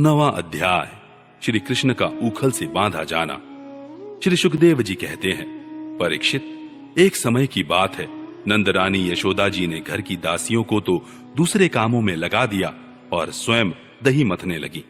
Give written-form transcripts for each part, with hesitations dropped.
9वां अध्याय, श्री कृष्ण का उखल से बांधा जाना। श्री सुखदेव जी कहते हैं, परीक्षित, एक समय की बात है, नंद रानी यशोदा जी ने घर की दासियों को तो दूसरे कामों में लगा दिया और स्वयं दही मथने लगी।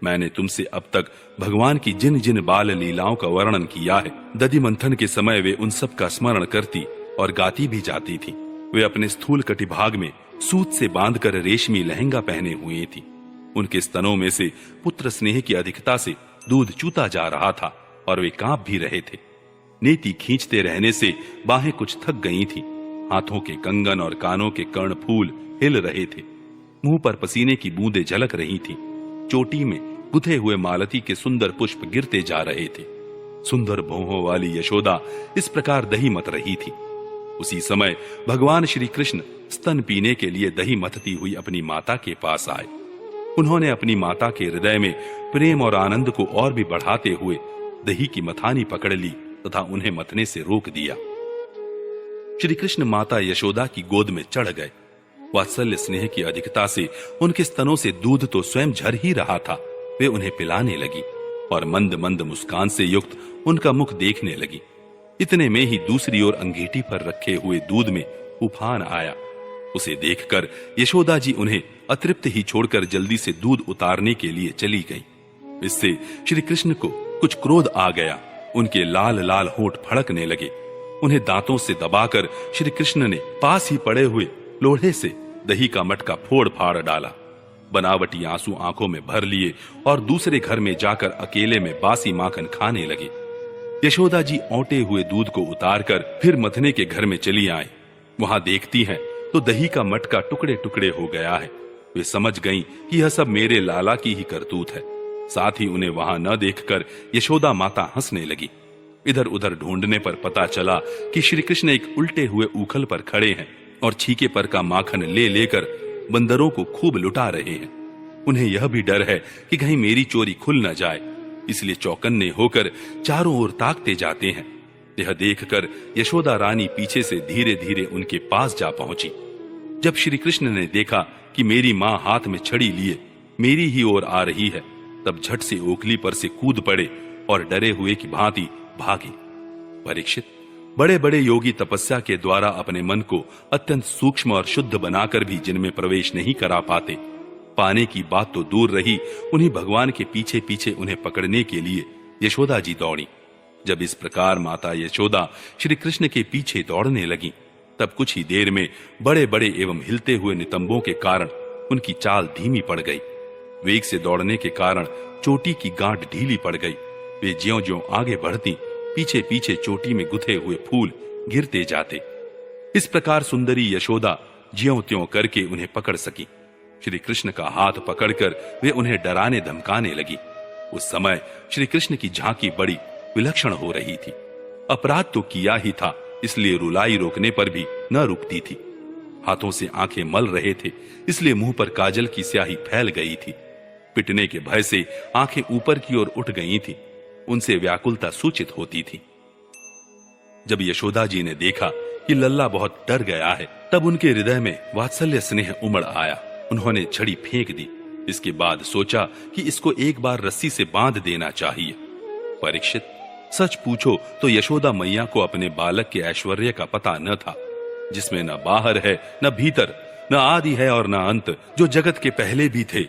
मैंने तुमसे अब तक भगवान की जिन जिन बाल लीलाओं का वर्णन किया है, दधि मंथन के समय वे उन सब का स्मरण करती और गाती भी जाती थी। वे अपने स्थूल कटिभाग में सूत से बांधकर रेशमी लहंगा पहने हुए थी। उनके स्तनों में से पुत्र स्नेह की अधिकता से दूध चूता जा रहा था और वे कांप भी रहे थे। नेति खींचते रहने से बाहें कुछ थक गई थी। हाथों के कंगन और कानों के कर्ण फूल हिल रहे थे। मुंह पर पसीने की बूंदें झलक रही थी। चोटी में गुथे हुए मालती के सुंदर पुष्प गिरते जा रहे थे। सुंदर भौहों वाली यशोदा इस प्रकार दही मत रही थी। उसी समय भगवान श्री कृष्ण स्तन पीने के लिए दही मथती हुई अपनी माता के पास आए। उन्होंने अपनी माता के हृदय में प्रेम और आनंद को और भी बढ़ाते हुए दही की मथानी पकड़ ली तथा उन्हें मथने से रोक दिया। श्री कृष्ण माता यशोदा की गोद में चढ़ गए। वात्सल्य स्नेह की अधिकता से उनके स्तनों से दूध तो स्वयं झर ही रहा था। वे उन्हें पिलाने लगी और मंद मंद मुस्कान से युक्त उनका मुख देखने लगी। इतने में ही दूसरी ओर अंगीठी पर रखे हुए दूध में उफान आया। उसे देखकर यशोदा जी उन्हें अतृप्त ही छोड़कर जल्दी से दूध उतारने के लिए चली गई। इससे श्री कृष्ण को कुछ क्रोध आ गया। उनके लाल लाल होंठ फड़कने लगे। उन्हें दांतों से दबाकर श्री कृष्ण ने पास ही पड़े हुए लोढ़े से दही का मटका फोड़ फाड़ डाला। बनावटी आंसू आंखों में भर लिए और दूसरे घर में जाकर अकेले में बासी माखन खाने लगे। यशोदा जी औंटे हुए दूध को उतारकर फिर मथने के घर में चली आए। वहां देखती हैं तो दही का मटका टुकड़े टुकड़े हो गया है। वे समझ गईं कि यह सब मेरे लाला की ही करतूत है। साथ ही उन्हें वहां न देखकर यशोदा माता हंसने लगी। इधर उधर ढूंढने पर पता चला कि श्री कृष्ण एक उल्टे हुए उखल पर खड़े हैं और छीके पर का माखन ले लेकर बंदरों को खूब लुटा रहे हैं। उन्हें यह भी डर है कि कहीं मेरी चोरी खुल न जाए, इसलिए चौकन्ने होकर चारों ओर ताकते जाते हैं। यह देखकर यशोदा रानी पीछे से धीरे धीरे उनके पास जा पहुंची। जब श्री कृष्ण ने देखा कि मेरी मां हाथ में छड़ी लिए मेरी ही ओर आ रही है, तब झट से ओखली पर से कूद पड़े और डरे हुए की भांति भागे। परीक्षित, बड़े बड़े योगी तपस्या के द्वारा अपने मन को अत्यंत सूक्ष्म और शुद्ध बनाकर भी जिनमें प्रवेश नहीं करा पाते, पाने की बात तो दूर रही, उन्हीं भगवान के पीछे पीछे उन्हें पकड़ने के लिए यशोदा जी दौड़ी। जब इस प्रकार माता यशोदा श्री कृष्ण के पीछे दौड़ने लगी, तब कुछ ही देर में बड़े बड़े एवं हिलते हुए नितंबों के कारण उनकी चाल धीमी पड़ गई। वेग से दौड़ने के कारण चोटी की गांठ ढीली पड़ गई। वे ज्यों-ज्यों आगे बढ़ती, पीछे पीछे चोटी में गुथे हुए फूल गिरते जाते। इस प्रकार सुंदरी यशोदा ज्यों-त्यों करके उन्हें पकड़ सकी। श्री कृष्ण का हाथ पकड़कर वे उन्हें डराने धमकाने लगी। उस समय श्री कृष्ण की झांकी बड़ी विलक्षण हो रही थी। अपराध तो किया ही था, इसलिए रुलाई रोकने पर भी न रुकती थी। हाथों से आंखें मल रहे थे, इसलिए मुंह पर काजल की स्याही फैल गई थी। पिटने के भय से आंखें ऊपर की ओर उठ गई थी। उनसे व्याकुलता सूचित होती थी। जब यशोदा जी ने देखा कि लल्ला बहुत डर गया है, तब उनके हृदय में वात्सल्य स्नेह उमड़ आया। उन्होंने छड़ी फेंक दी। इसके बाद सोचा कि इसको एक बार रस्सी से बांध देना चाहिए। परीक्षित, सच पूछो तो यशोदा मैया को अपने बालक के ऐश्वर्य का पता न था, जिसमें न बाहर है न भीतर, न आदि है और न अंत, जो जगत के पहले भी थे,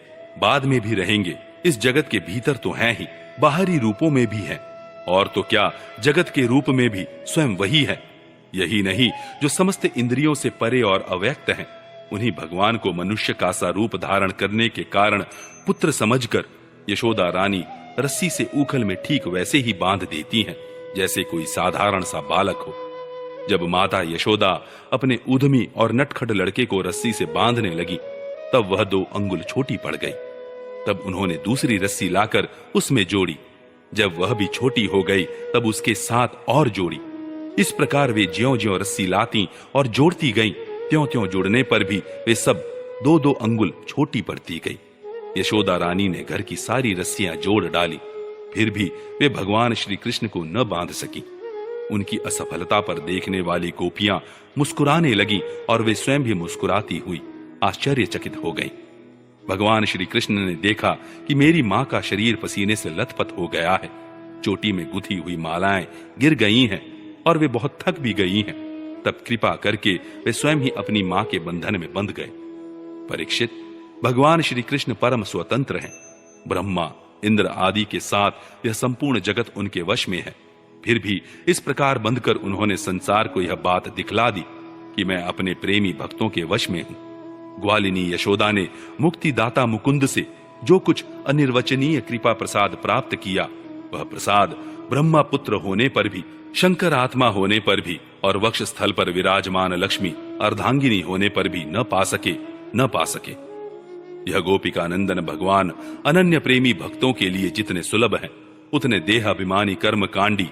बाद में भी रहेंगे। इस जगत के भीतर तो हैं ही, बाहरी रूपों में भी हैं, और तो क्या जगत के रूप में भी स्वयं वही है। यही नहीं, जो समस्त इंद्रियों से परे और अव्यक्त हैं, उन्हीं भगवान को मनुष्य का सा रूप धारण करने के कारण पुत्र समझकर यशोदा रानी रस्सी से उखल में ठीक वैसे ही बांध देती हैं जैसे कोई साधारण सा बालक हो। जब माता यशोदा अपने उद्यमी और नटखट लड़के को रस्सी से बांधने लगी, तब वह 2 अंगुल छोटी पड़ गई। तब उन्होंने दूसरी रस्सी लाकर उसमें जोड़ी। जब वह भी छोटी हो गई, तब उसके साथ और जोड़ी। इस प्रकार वे ज्यों-ज्यों रस्सी लाती और जोड़ती गईं, त्यों-त्यों जुड़ने पर भी वे सब 2-2 अंगुल छोटी पड़ती गई। यशोदा रानी ने घर की सारी रस्सियां जोड़ डाली, फिर भी वे भगवान श्री कृष्ण को न बांध सकी। उनकी असफलता पर देखने वाली गोपियां मुस्कुराने लगी और वे स्वयं भी मुस्कुराती हुई आश्चर्यचकित हो गईं। भगवान श्री कृष्ण ने देखा कि मेरी मां का शरीर पसीने से लथपथ हो गया है, चोटी में गुथी हुई मालाएं गिर गई हैं और वे बहुत थक भी गई हैं। तब कृपा करके वे स्वयं ही अपनी मां के बंधन में बंध गए। परीक्षित, भगवान श्री कृष्ण परम स्वतंत्र हैं। ब्रह्मा, इंद्र आदि के साथ यह संपूर्ण जगत उनके वश में है। फिर भी इस प्रकार बंधकर उन्होंने संसार को यह बात दिखला दी कि मैं अपने प्रेमी भक्तों के वश में हूं। ग्वालिनी यशोदा ने मुक्तिदाता मुकुंद से जो कुछ अनिर्वचनीय कृपा प्रसाद प्राप्त किया, वह प्रसाद ब्रह्मा पुत्र होने पर भी, शंकर आत्मा होने पर भी और वक्ष स्थल पर विराजमान लक्ष्मी अर्धांगिनी होने पर भी न पा सके। यह गोपिका नंदन भगवान अनन्य प्रेमी भक्तों के लिए जितने सुलभ हैं, उतने देहाभिमानी कर्म कांडी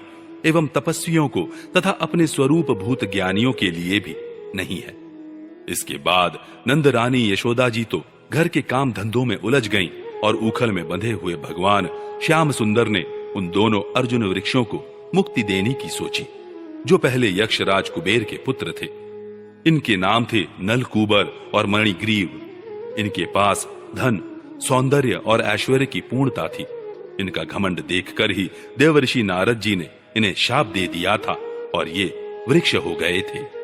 एवं तपस्वियों को तथा अपने स्वरूप भूत ज्ञानियों के लिए भी नहीं है। इसके बाद नंद रानी यशोदा जी तो घर के काम धंधों में उलझ गईं और उखल में बंधे हुए भगवान श्याम सुंदर ने उन दोनों अर्जुन वृक्षों को मुक्ति देने की सोची, जो पहले यक्षराज कुबेर के पुत्र थे। इनके नाम थे नलकूबर और मणिग्रीव। इनके पास धन, सौंदर्य और ऐश्वर्य की पूर्णता थी। इनका घमंड देखकर ही देवर्षि नारद जी ने इन्हें शाप दे दिया था और ये वृक्ष हो गए थे।